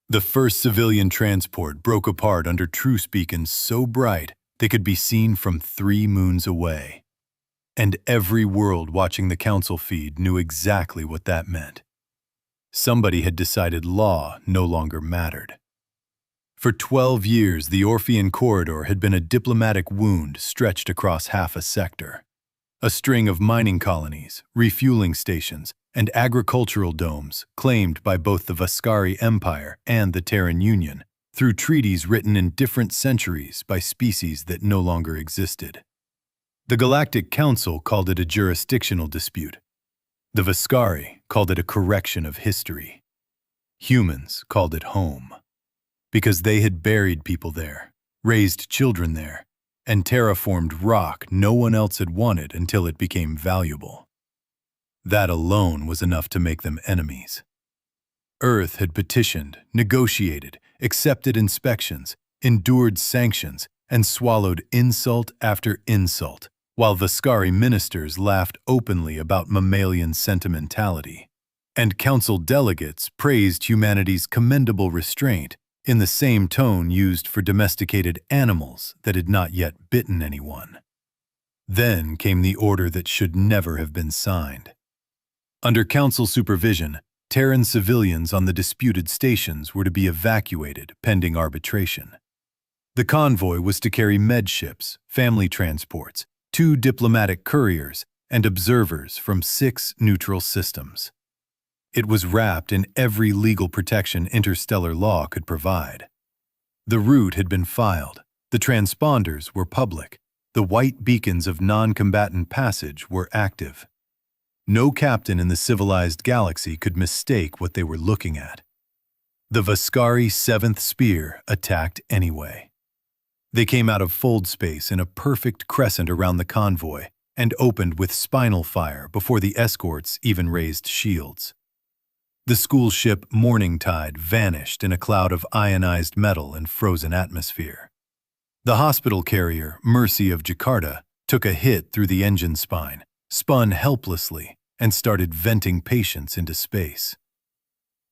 The first civilian transport broke apart under truce beacons so bright they could be seen from 3 moons away. And every world watching the council feed knew exactly what that meant. Somebody had decided law no longer mattered. For 12 years, the Orphean Corridor had been a diplomatic wound stretched across half a sector. A string of mining colonies, refueling stations, and agricultural domes claimed by both the Vascari Empire and the Terran Union through treaties written in different centuries by species that no longer existed. The Galactic Council called it a jurisdictional dispute. The Vascari called it a correction of history. Humans called it home. Because they had buried people there, raised children there, and terraformed rock no one else had wanted until it became valuable. That alone was enough to make them enemies. Earth had petitioned, negotiated, accepted inspections, endured sanctions, and swallowed insult after insult, while Vascari ministers laughed openly about mammalian sentimentality. And council delegates praised humanity's commendable restraint in the same tone used for domesticated animals that had not yet bitten anyone. Then came the order that should never have been signed. Under council supervision, Terran civilians on the disputed stations were to be evacuated pending arbitration. The convoy was to carry med ships, family transports, 2 diplomatic couriers, and observers from 6 neutral systems. It was wrapped in every legal protection interstellar law could provide. The route had been filed, the transponders were public, the white beacons of non-combatant passage were active. No captain in the civilized galaxy could mistake what they were looking at. The Vascari 7th Spear attacked anyway. They came out of fold space in a perfect crescent around the convoy and opened with spinal fire before the escorts even raised shields. The school ship Morningtide vanished in a cloud of ionized metal and frozen atmosphere. The hospital carrier Mercy of Jakarta took a hit through the engine spine, spun helplessly, and started venting patients into space.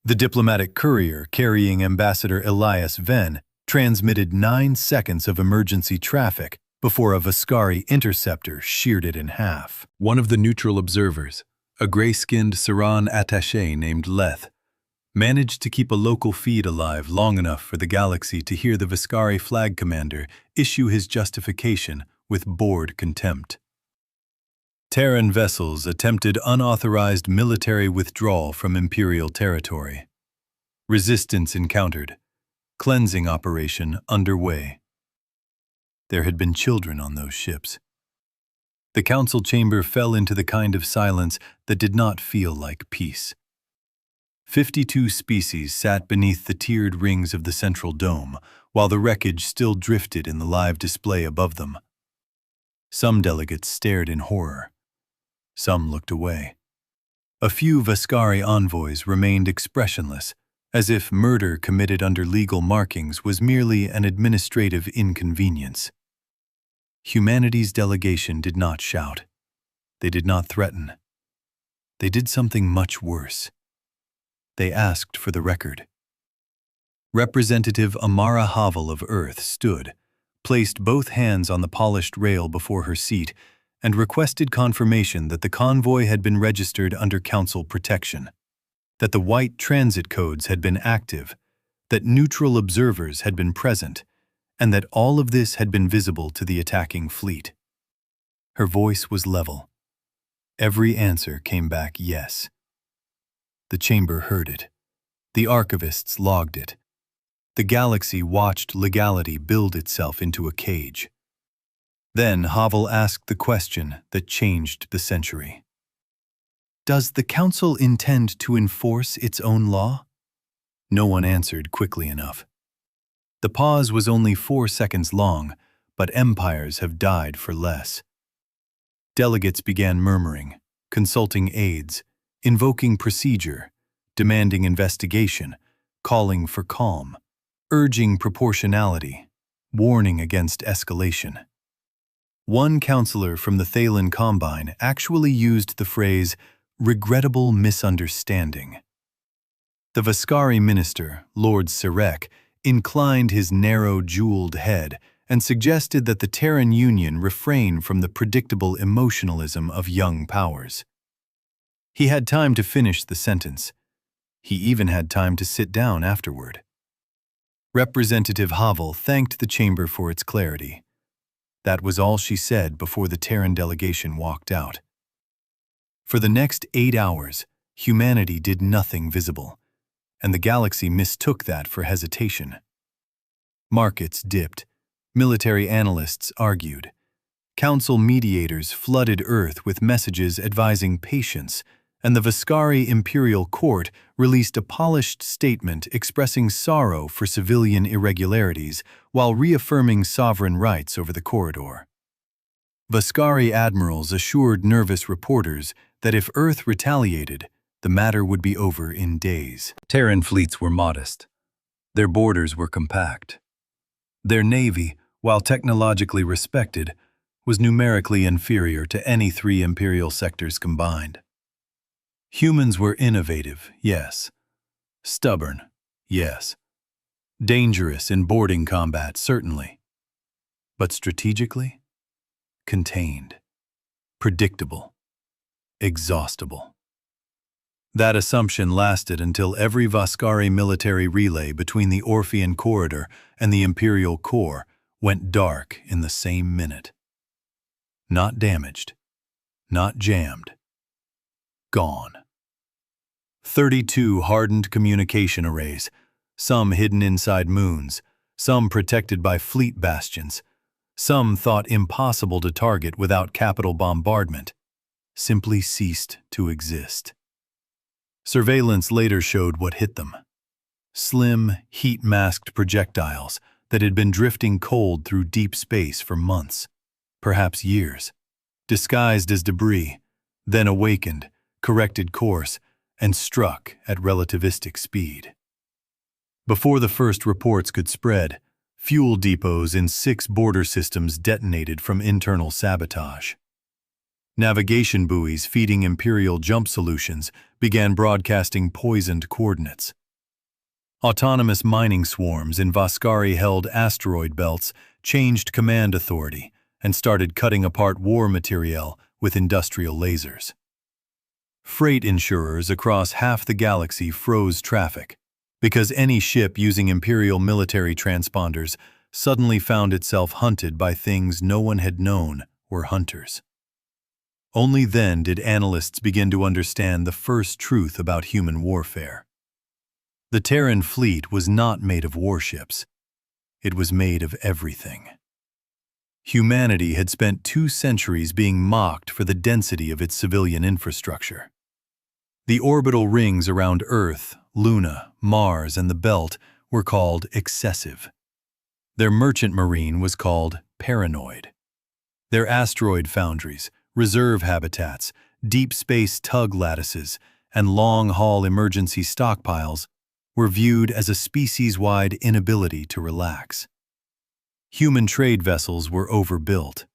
The diplomatic courier carrying Ambassador Elias Venn transmitted 9 seconds of emergency traffic before a Vascari interceptor sheared it in half. One of the neutral observers, a gray-skinned Saran attaché named Leth, managed to keep a local feed alive long enough for the galaxy to hear the Vascari flag commander issue his justification with bored contempt. Terran vessels attempted unauthorized military withdrawal from Imperial territory. Resistance encountered. Cleansing operation underway. There had been children on those ships. The council chamber fell into the kind of silence that did not feel like peace. 52 species sat beneath the tiered rings of the central dome, while the wreckage still drifted in the live display above them. Some delegates stared in horror. Some looked away. A few Vascari envoys remained expressionless, as if murder committed under legal markings was merely an administrative inconvenience. Humanity's delegation did not shout. They did not threaten. They did something much worse. They asked for the record. Representative Amara Havel of Earth stood, placed both hands on the polished rail before her seat, and requested confirmation that the convoy had been registered under council protection, that the white transit codes had been active, that neutral observers had been present, and that all of this had been visible to the attacking fleet. Her voice was level. Every answer came back yes. The chamber heard it. The archivists logged it. The galaxy watched legality build itself into a cage. Then Havel asked the question that changed the century. Does the council intend to enforce its own law? No one answered quickly enough. The pause was only 4 seconds long, but empires have died for less. Delegates began murmuring, consulting aides, invoking procedure, demanding investigation, calling for calm, urging proportionality, warning against escalation. One counselor from the Thalen Combine actually used the phrase, regrettable misunderstanding. The Vascari minister, Lord Sirek, inclined his narrow, jeweled head and suggested that the Terran Union refrain from the predictable emotionalism of young powers. He had time to finish the sentence. He even had time to sit down afterward. Representative Havel thanked the chamber for its clarity. That was all she said before the Terran delegation walked out. For the next 8 hours, humanity did nothing visible, and the galaxy mistook that for hesitation. Markets dipped, military analysts argued, council mediators flooded Earth with messages advising patience, and the Vascari Imperial Court released a polished statement expressing sorrow for civilian irregularities while reaffirming sovereign rights over the corridor. Vascari admirals assured nervous reporters that if Earth retaliated, the matter would be over in days. Terran fleets were modest. Their borders were compact. Their navy, while technologically respected, was numerically inferior to any 3 Imperial sectors combined. Humans were innovative, yes. Stubborn, yes. Dangerous in boarding combat, certainly. But strategically? Contained. Predictable. Exhaustible. That assumption lasted until every Vascari military relay between the Orphean Corridor and the Imperial Core went dark in the same minute. Not damaged. Not jammed. Gone. 32 hardened communication arrays, some hidden inside moons, some protected by fleet bastions, some thought impossible to target without capital bombardment, simply ceased to exist. Surveillance later showed what hit them. Slim, heat-masked projectiles that had been drifting cold through deep space for months, perhaps years, disguised as debris, then awakened, corrected course, and struck at relativistic speed. Before the first reports could spread, fuel depots in 6 border systems detonated from internal sabotage. Navigation buoys feeding Imperial jump solutions began broadcasting poisoned coordinates. Autonomous mining swarms in Vascari-held asteroid belts changed command authority and started cutting apart war materiel with industrial lasers. Freight insurers across half the galaxy froze traffic because any ship using Imperial military transponders suddenly found itself hunted by things no one had known were hunters. Only then did analysts begin to understand the first truth about human warfare. The Terran fleet was not made of warships. It was made of everything. Humanity had spent 2 centuries being mocked for the density of its civilian infrastructure. The orbital rings around Earth, Luna, Mars, and the Belt were called excessive. Their merchant marine was called paranoid. Their asteroid foundries, reserve habitats, deep space tug lattices, and long-haul emergency stockpiles were viewed as a species-wide inability to relax. Human trade vessels were overbuilt.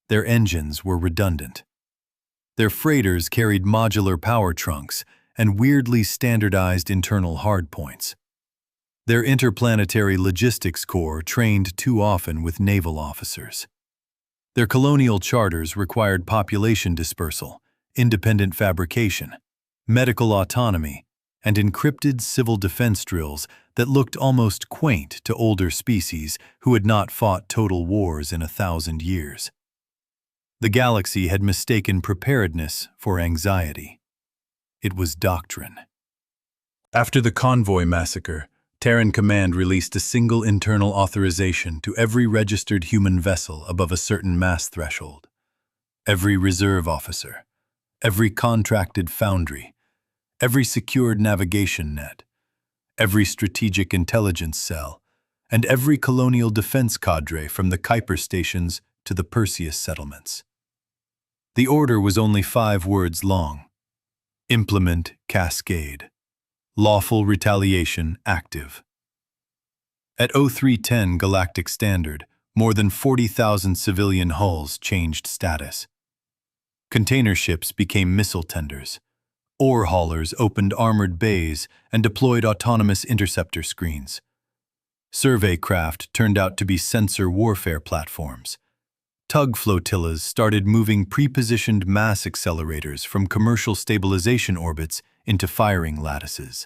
Their engines were redundant. Their freighters carried modular power trunks and weirdly standardized internal hardpoints. Their interplanetary logistics corps trained too often with naval officers. Their colonial charters required population dispersal, independent fabrication, medical autonomy, and encrypted civil defense drills that looked almost quaint to older species who had not fought total wars in 1,000 years. The galaxy had mistaken preparedness for anxiety. It was doctrine. After the convoy massacre, Terran Command released a single internal authorization to every registered human vessel above a certain mass threshold. Every reserve officer, every contracted foundry, every secured navigation net, every strategic intelligence cell, and every colonial defense cadre from the Kuiper stations to the Perseus settlements. The order was only 5 words long. Implement cascade. Lawful retaliation active. At 0310 Galactic Standard, more than 40,000 civilian hulls changed status. Container ships became missile tenders. Ore haulers opened armored bays and deployed autonomous interceptor screens. Survey craft turned out to be sensor warfare platforms. Tug flotillas started moving pre-positioned mass accelerators from commercial stabilization orbits into firing lattices.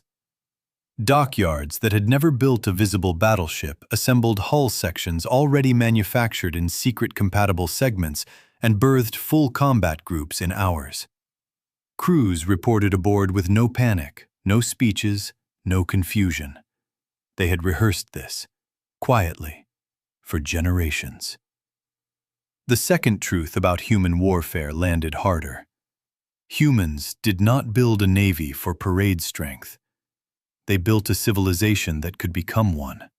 Dockyards that had never built a visible battleship assembled hull sections already manufactured in secret-compatible segments and birthed full combat groups in hours. Crews reported aboard with no panic, no speeches, no confusion. They had rehearsed this, quietly, for generations. The second truth about human warfare landed harder. Humans did not build a navy for parade strength. They built a civilization that could become one.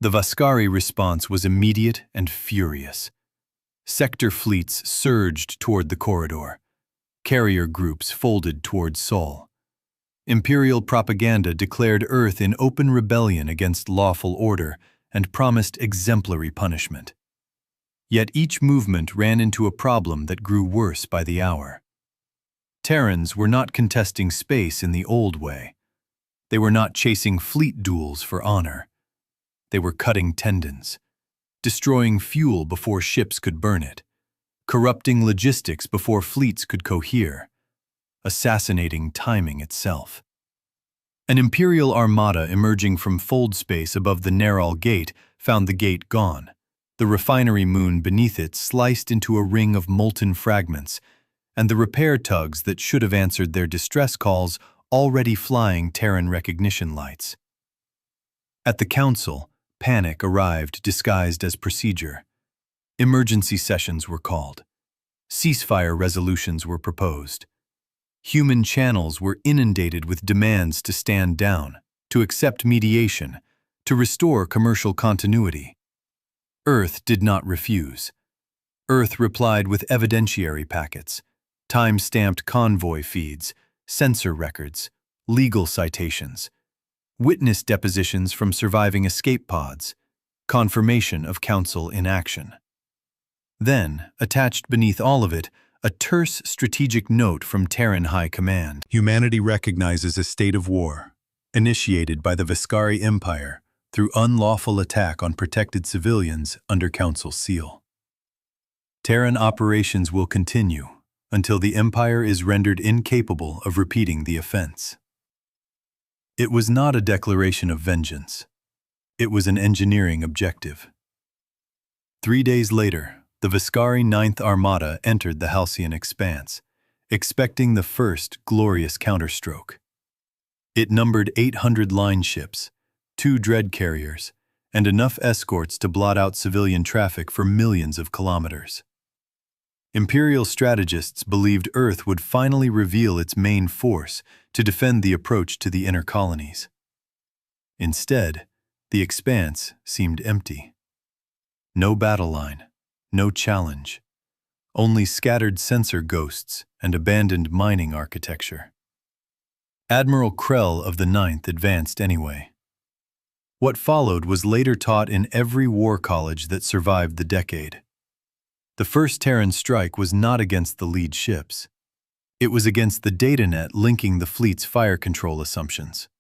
The Vascari response was immediate and furious. Sector fleets surged toward the corridor. Carrier groups folded toward Sol. Imperial propaganda declared Earth in open rebellion against lawful order and promised exemplary punishment. Yet each movement ran into a problem that grew worse by the hour. Terrans were not contesting space in the old way. They were not chasing fleet duels for honor. They were cutting tendons, destroying fuel before ships could burn it, corrupting logistics before fleets could cohere, assassinating timing itself. An Imperial armada emerging from fold space above the Neral Gate found the gate gone, the refinery moon beneath it sliced into a ring of molten fragments, and the repair tugs that should have answered their distress calls already flying Terran recognition lights. At the Council, panic arrived disguised as procedure. Emergency sessions were called. Ceasefire resolutions were proposed. Human channels were inundated with demands to stand down, to accept mediation, to restore commercial continuity. Earth did not refuse. Earth replied with evidentiary packets, time-stamped convoy feeds, sensor records, legal citations, witness depositions from surviving escape pods, confirmation of Council inaction. Then, attached beneath all of it, a terse strategic note from Terran High Command. Humanity recognizes a state of war, initiated by the Vascari Empire through unlawful attack on protected civilians under Council seal. Terran operations will continue until the Empire is rendered incapable of repeating the offense. It was not a declaration of vengeance. It was an engineering objective. 3 days later, the Vascari Ninth Armada entered the Halcyon Expanse, expecting the first glorious counterstroke. It numbered 800 line ships, 2 dread carriers, and enough escorts to blot out civilian traffic for millions of kilometers. Imperial strategists believed Earth would finally reveal its main force to defend the approach to the inner colonies. Instead, the Expanse seemed empty. No battle line, no challenge, only scattered sensor ghosts and abandoned mining architecture. Admiral Krell of the Ninth advanced anyway. What followed was later taught in every war college that survived the decade. The first Terran strike was not against the lead ships. It was against the datanet linking the fleet's fire control assumptions.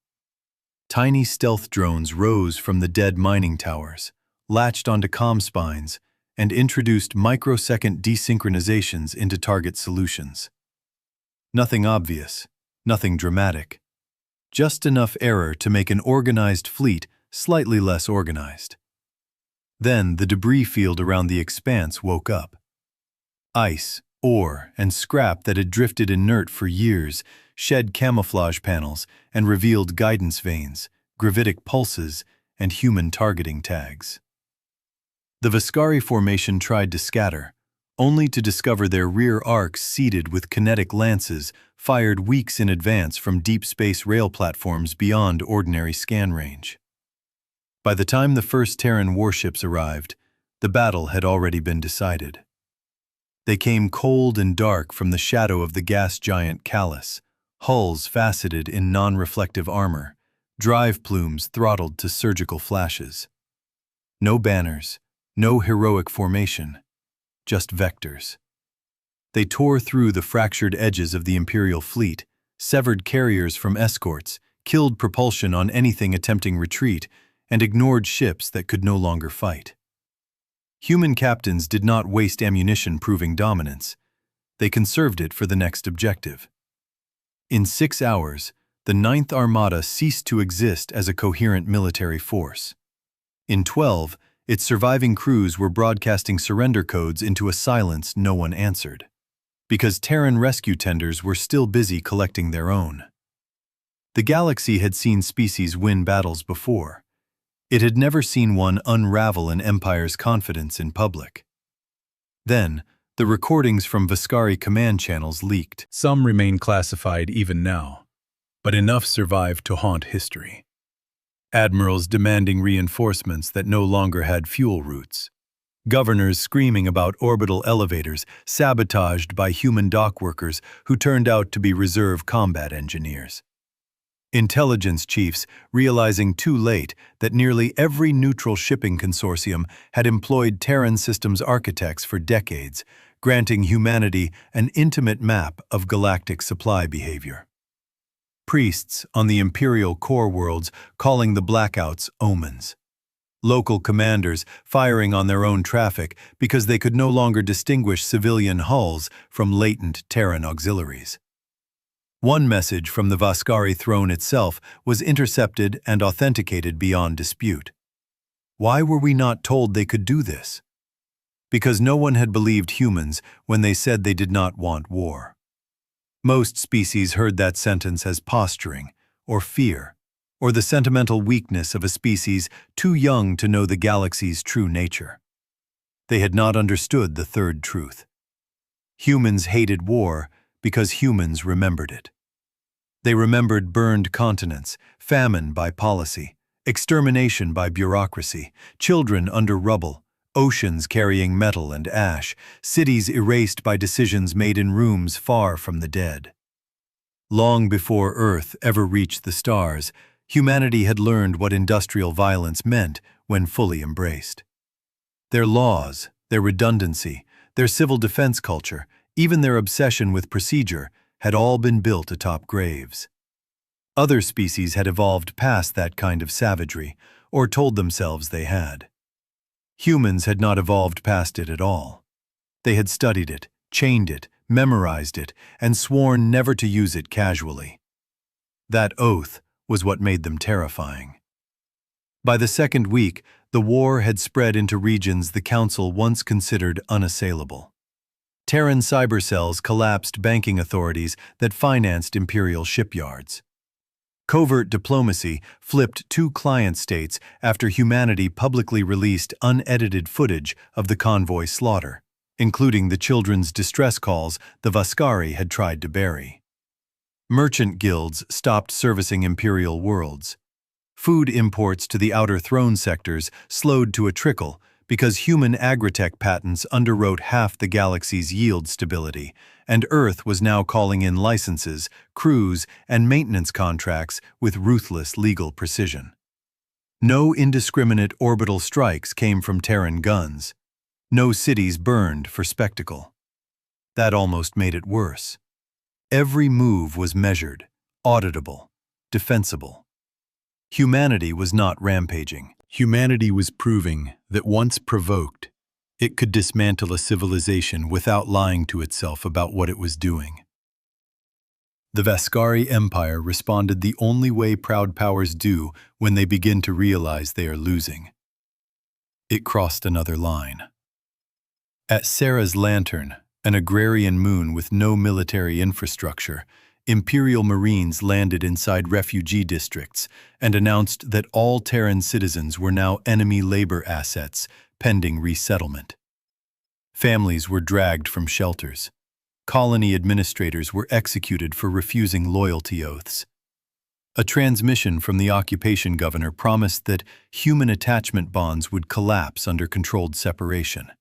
Tiny stealth drones rose from the dead mining towers, latched onto comm spines, and introduced microsecond desynchronizations into target solutions. Nothing obvious, nothing dramatic. Just enough error to make an organized fleet slightly less organized. Then the debris field around the Expanse woke up. Ice, ore, and scrap that had drifted inert for years shed camouflage panels and revealed guidance vanes, gravitic pulses, and human targeting tags. The Vascari formation tried to scatter, only to discover their rear arcs seeded with kinetic lances fired weeks in advance from deep space rail platforms beyond ordinary scan range. By the time the first Terran warships arrived, the battle had already been decided. They came cold and dark from the shadow of the gas giant Callus, hulls faceted in non-reflective armor, drive plumes throttled to surgical flashes. No banners, no heroic formation, just vectors. They tore through the fractured edges of the Imperial fleet, severed carriers from escorts, killed propulsion on anything attempting retreat, and ignored ships that could no longer fight. Human captains did not waste ammunition proving dominance. They conserved it for the next objective. In 6 hours, the Ninth Armada ceased to exist as a coherent military force. In 12, its surviving crews were broadcasting surrender codes into a silence no one answered, because Terran rescue tenders were still busy collecting their own. The galaxy had seen species win battles before. It had never seen one unravel an empire's confidence in public. Then, the recordings from Vascari command channels leaked. Some remain classified even now, but enough survived to haunt history. Admirals demanding reinforcements that no longer had fuel routes. Governors screaming about orbital elevators sabotaged by human dock workers who turned out to be reserve combat engineers. Intelligence chiefs realizing too late that nearly every neutral shipping consortium had employed Terran systems architects for decades, granting humanity an intimate map of galactic supply behavior. Priests on the Imperial core worlds calling the blackouts omens. Local commanders firing on their own traffic because they could no longer distinguish civilian hulls from latent Terran auxiliaries. One message from the Vascari throne itself was intercepted and authenticated beyond dispute. Why were we not told they could do this? Because no one had believed humans when they said they did not want war. Most species heard that sentence as posturing, or fear, or the sentimental weakness of a species too young to know the galaxy's true nature. They had not understood the third truth. Humans hated war because humans remembered it. They remembered burned continents, famine by policy, extermination by bureaucracy, children under rubble, oceans carrying metal and ash, cities erased by decisions made in rooms far from the dead. Long before Earth ever reached the stars, humanity had learned what industrial violence meant when fully embraced. Their laws, their redundancy, their civil defense culture, even their obsession with procedure, had all been built atop graves. Other species had evolved past that kind of savagery, or told themselves they had. Humans had not evolved past it at all. They had studied it, chained it, memorized it, and sworn never to use it casually. That oath was what made them terrifying. By the second week, the war had spread into regions the Council once considered unassailable. Terran cybercells collapsed banking authorities that financed imperial shipyards. Covert diplomacy flipped 2 client states after humanity publicly released unedited footage of the convoy slaughter, including the children's distress calls the Vascari had tried to bury. Merchant guilds stopped servicing imperial worlds. Food imports to the outer throne sectors slowed to a trickle because human agritech patents underwrote half the galaxy's yield stability, and Earth was now calling in licenses, crews, and maintenance contracts with ruthless legal precision. No indiscriminate orbital strikes came from Terran guns. No cities burned for spectacle. That almost made it worse. Every move was measured, auditable, defensible. Humanity was not rampaging. Humanity was proving that once provoked, it could dismantle a civilization without lying to itself about what it was doing. The Vascari Empire responded the only way proud powers do when they begin to realize they are losing. It crossed another line. At Sarah's Lantern, an agrarian moon with no military infrastructure, Imperial Marines landed inside refugee districts and announced that all Terran citizens were now enemy labor assets, pending resettlement. Families were dragged from shelters. Colony administrators were executed for refusing loyalty oaths. A transmission from the occupation governor promised that human attachment bonds would collapse under controlled separation.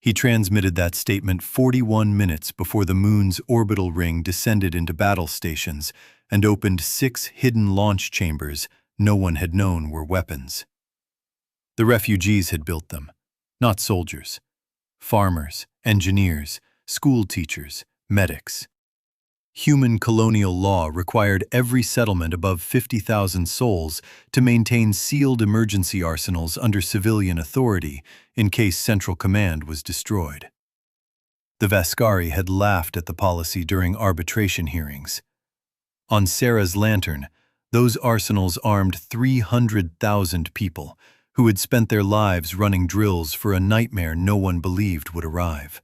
He transmitted that statement 41 minutes before the moon's orbital ring descended into battle stations and opened 6 hidden launch chambers no one had known were weapons. The refugees had built them, not soldiers. Farmers, engineers, school teachers, medics. Human colonial law required every settlement above 50,000 souls to maintain sealed emergency arsenals under civilian authority in case Central Command was destroyed. The Vascari had laughed at the policy during arbitration hearings. On Sarah's lantern, those arsenals armed 300,000 people who had spent their lives running drills for a nightmare no one believed would arrive.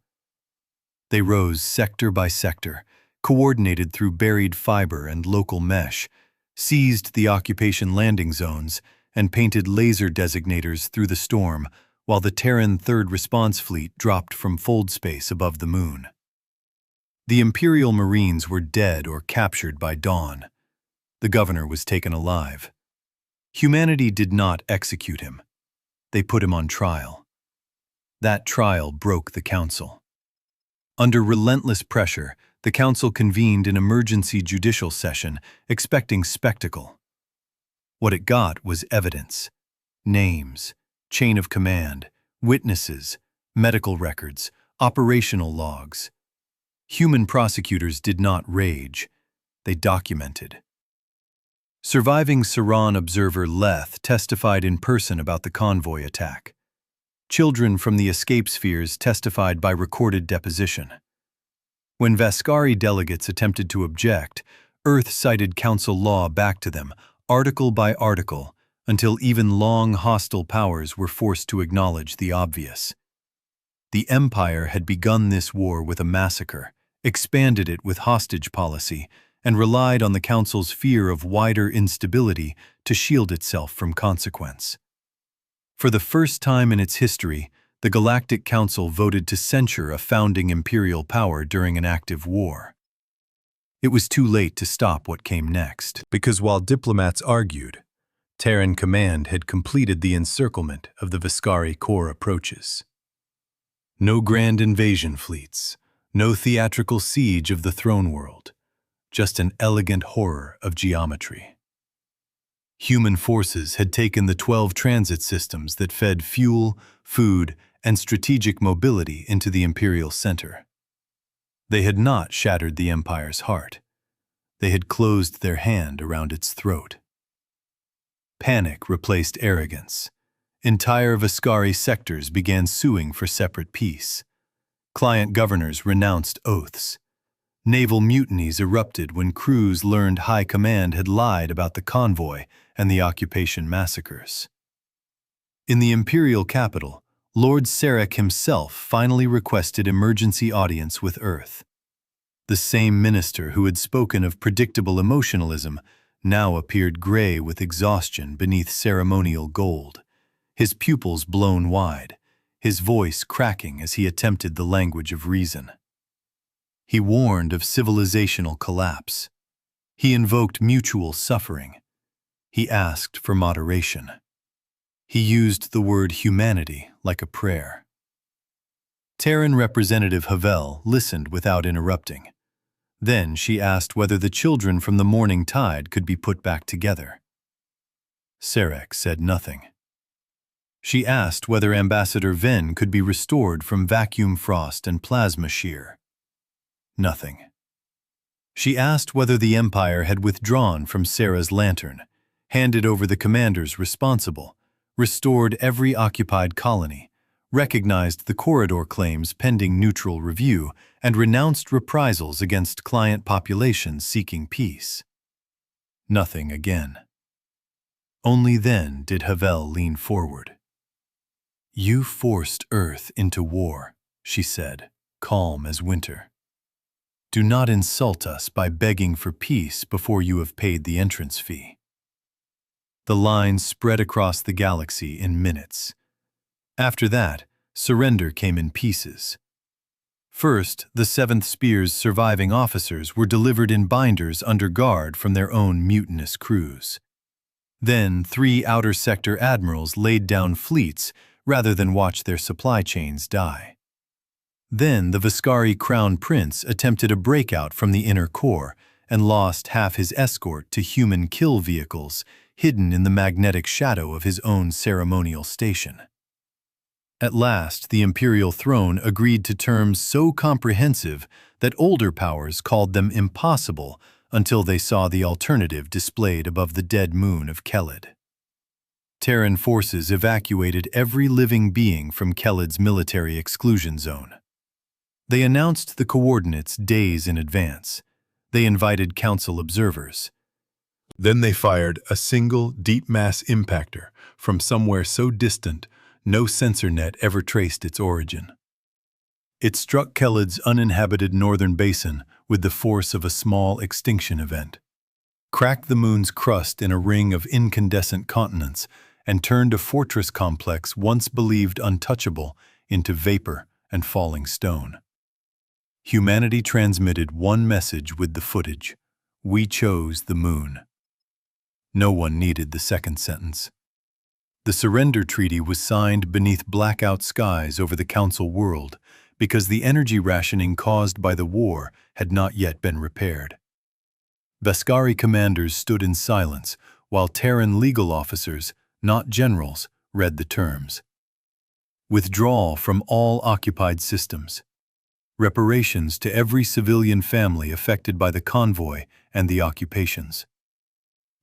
They rose sector by sector, coordinated through buried fiber and local mesh, seized the occupation landing zones, and painted laser designators through the storm while the Terran Third Response Fleet dropped from fold space above the moon. The Imperial Marines were dead or captured by dawn. The governor was taken alive. Humanity did not execute him. They put him on trial. That trial broke the Council. Under relentless pressure, the Council convened an emergency judicial session, expecting spectacle. What it got was evidence, names, chain of command, witnesses, medical records, operational logs. Human prosecutors did not rage, they documented. Surviving Saran observer Leth testified in person about the convoy attack. Children from the escape spheres testified by recorded deposition. When Vascari delegates attempted to object, Earth cited Council law back to them, article by article, until even long hostile powers were forced to acknowledge the obvious. The Empire had begun this war with a massacre, expanded it with hostage policy, and relied on the Council's fear of wider instability to shield itself from consequence. For the first time in its history, the Galactic Council voted to censure a founding imperial power during an active war. It was too late to stop what came next, because while diplomats argued, Terran Command had completed the encirclement of the Vascari core approaches. No grand invasion fleets, no theatrical siege of the throne world, just an elegant horror of geometry. Human forces had taken the 12 transit systems that fed fuel, food, and strategic mobility into the Imperial center. They had not shattered the Empire's heart. They had closed their hand around its throat. Panic replaced arrogance. Entire Vascari sectors began suing for separate peace. Client governors renounced oaths. Naval mutinies erupted when crews learned High Command had lied about the convoy and the occupation massacres. In the Imperial capital, Lord Sarek himself finally requested emergency audience with Earth. The same minister who had spoken of predictable emotionalism now appeared gray with exhaustion beneath ceremonial gold, his pupils blown wide, his voice cracking as he attempted the language of reason. He warned of civilizational collapse. He invoked mutual suffering. He asked for moderation. He used the word humanity like a prayer. Terran Representative Havel listened without interrupting. Then she asked whether the children from the morning tide could be put back together. Sarek said nothing. She asked whether Ambassador Venn could be restored from vacuum frost and plasma shear. Nothing. She asked whether the Empire had withdrawn from Sarah's lantern, handed over the commanders responsible, restored every occupied colony, recognized the corridor claims pending neutral review, and renounced reprisals against client populations seeking peace. Nothing again. Only then did Havel lean forward. "You forced Earth into war," she said, calm as winter. "Do not insult us by begging for peace before you have paid the entrance fee." The line spread across the galaxy in minutes. After that, surrender came in pieces. First, the 7th Spear's surviving officers were delivered in binders under guard from their own mutinous crews. Then 3 outer sector admirals laid down fleets rather than watch their supply chains die. Then the Vascari Crown Prince attempted a breakout from the inner core and lost half his escort to human kill vehicles hidden in the magnetic shadow of his own ceremonial station. At last, the imperial throne agreed to terms so comprehensive that older powers called them impossible until they saw the alternative displayed above the dead moon of Keled. Terran forces evacuated every living being from Keled's military exclusion zone. They announced the coordinates days in advance. They invited Council observers. Then they fired a single deep-mass impactor from somewhere so distant no sensor net ever traced its origin. It struck Keled's uninhabited northern basin with the force of a small extinction event, cracked the moon's crust in a ring of incandescent continents, and turned a fortress complex once believed untouchable into vapor and falling stone. Humanity transmitted one message with the footage: we chose the moon. No one needed the second sentence. The surrender treaty was signed beneath blackout skies over the Council world because the energy rationing caused by the war had not yet been repaired. Beskari commanders stood in silence while Terran legal officers, not generals, read the terms. Withdrawal from all occupied systems. Reparations to every civilian family affected by the convoy and the occupations.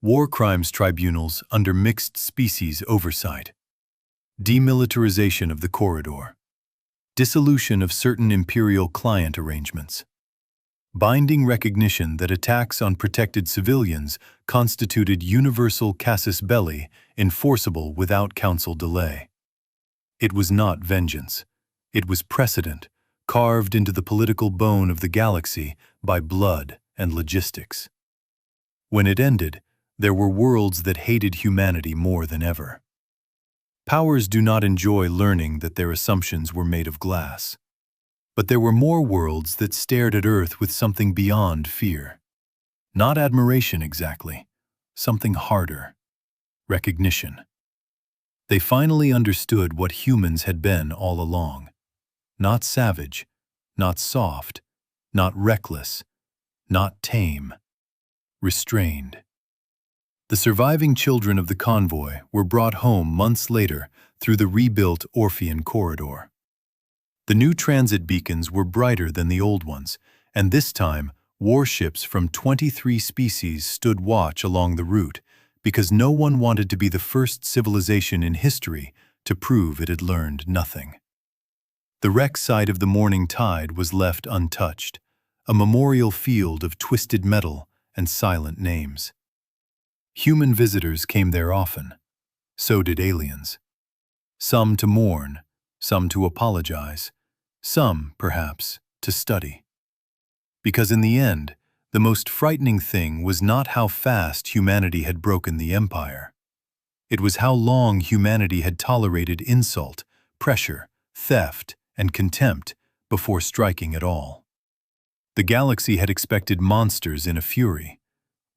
War crimes tribunals under mixed species oversight. Demilitarization of the corridor. Dissolution of certain imperial client arrangements. Binding recognition that attacks on protected civilians constituted universal casus belli, enforceable without council delay. It was not vengeance. It was precedent, carved into the political bone of the galaxy by blood and logistics. When it ended, there were worlds that hated humanity more than ever. Powers do not enjoy learning that their assumptions were made of glass. But there were more worlds that stared at Earth with something beyond fear. Not admiration exactly, something harder: recognition. They finally understood what humans had been all along. Not savage, not soft, not reckless, not tame. Restrained. The surviving children of the convoy were brought home months later through the rebuilt Orphean corridor. The new transit beacons were brighter than the old ones, and this time warships from 23 species stood watch along the route because no one wanted to be the first civilization in history to prove it had learned nothing. The wreck site of the morning tide was left untouched, a memorial field of twisted metal and silent names. Human visitors came there often. So did aliens. Some to mourn, some to apologize, some, perhaps, to study. Because in the end, the most frightening thing was not how fast humanity had broken the empire. It was how long humanity had tolerated insult, pressure, theft, and contempt before striking at all. The galaxy had expected monsters in a fury.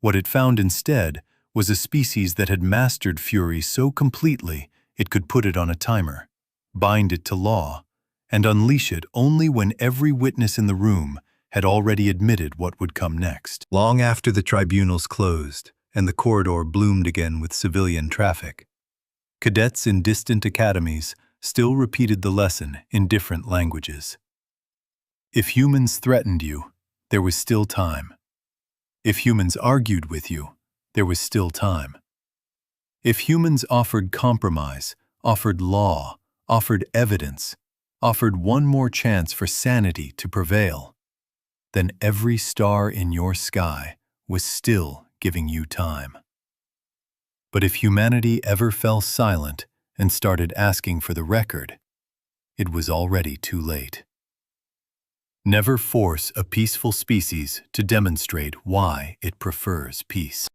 What it found instead was a species that had mastered fury so completely it could put it on a timer, bind it to law, and unleash it only when every witness in the room had already admitted what would come next. Long after the tribunals closed and the corridor bloomed again with civilian traffic, cadets in distant academies still repeated the lesson in different languages. If humans threatened you, there was still time. If humans argued with you, there was still time. If humans offered compromise, offered law, offered evidence, offered one more chance for sanity to prevail, then every star in your sky was still giving you time. But if humanity ever fell silent and started asking for the record, it was already too late. Never force a peaceful species to demonstrate why it prefers peace.